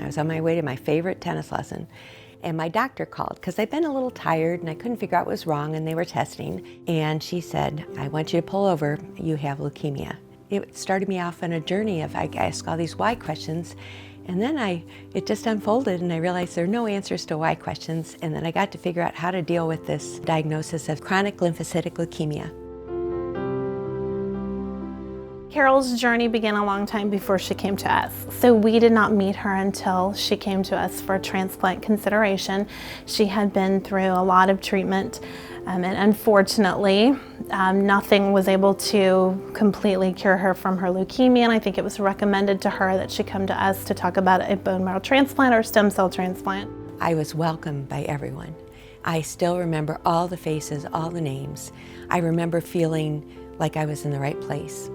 I was on my way to my favorite tennis lesson, and my doctor called because I'd been a little tired and I couldn't figure out what was wrong, and they were testing. And she said, I want you to pull over, you have leukemia. It started me off on a journey of I asked all these why questions, and then it just unfolded and I realized there are no answers to why questions, and then I got to figure out how to deal with this diagnosis of chronic lymphocytic leukemia. Carol's journey began a long time before she came to us. So we did not meet her until she came to us for transplant consideration. She had been through a lot of treatment, and unfortunately, nothing was able to completely cure her from her leukemia, and I think it was recommended to her that she come to us to talk about a bone marrow transplant or stem cell transplant. I was welcomed by everyone. I still remember all the faces, all the names. I remember feeling like I was in the right place.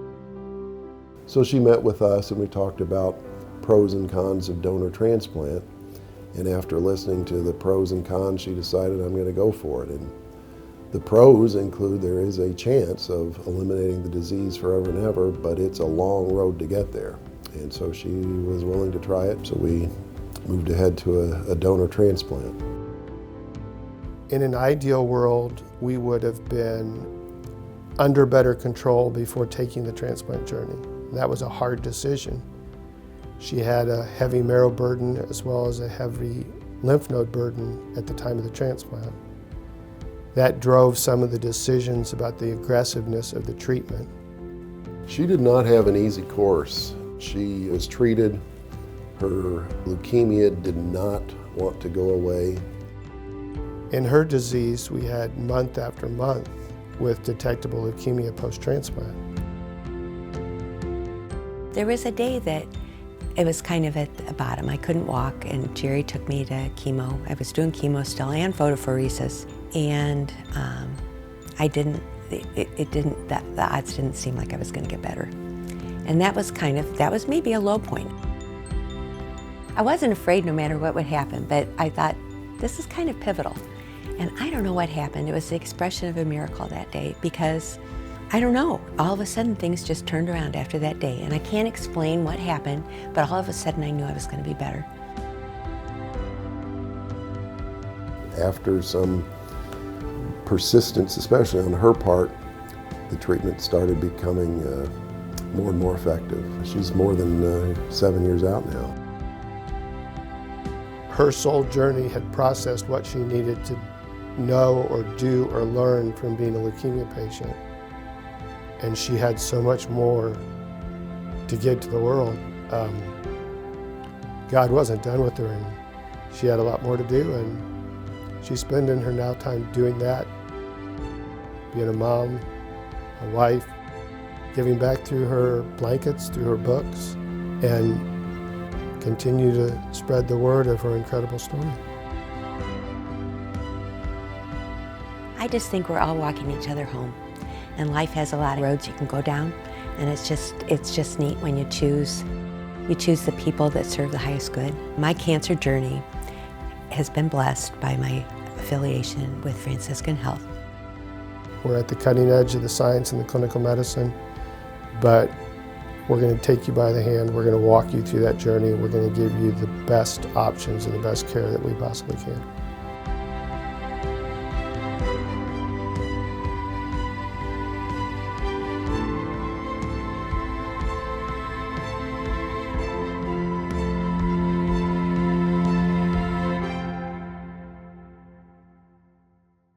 So she met with us and we talked about pros and cons of donor transplant. And after listening to the pros and cons, she decided I'm going to go for it. And the pros include there is a chance of eliminating the disease forever and ever, but it's a long road to get there. And so she was willing to try it, so we moved ahead to a donor transplant. In an ideal world, we would have been under better control before taking the transplant journey. That was a hard decision. She had a heavy marrow burden as well as a heavy lymph node burden at the time of the transplant. That drove some of the decisions about the aggressiveness of the treatment. She did not have an easy course. She was treated. Her leukemia did not want to go away. In her disease, we had month after month with detectable leukemia post-transplant. There was a day that it was kind of at the bottom. I couldn't walk, and Jerry took me to chemo. I was doing chemo still and photophoresis, and the odds didn't seem like I was going to get better. And that was maybe a low point. I wasn't afraid no matter what would happen, but I thought, this is kind of pivotal. And I don't know what happened. It was the expression of a miracle that day, because I don't know, all of a sudden things just turned around after that day, and I can't explain what happened, but all of a sudden I knew I was going to be better. After some persistence, especially on her part, the treatment started becoming more and more effective. She's more than 7 years out now. Her soul journey had processed what she needed to know or do or learn from being a leukemia patient. And she had so much more to give to the world. God wasn't done with her, and she had a lot more to do, and she's spending her now time doing that, being a mom, a wife, giving back through her blankets, through her books, and continue to spread the word of her incredible story. I just think we're all walking each other home. And life has a lot of roads you can go down, and it's just neat when you choose the people that serve the highest good. My cancer journey has been blessed by my affiliation with Franciscan Health. We're at the cutting edge of the science and the clinical medicine, but we're going to take you by the hand, we're going to walk you through that journey, we're going to give you the best options and the best care that we possibly can.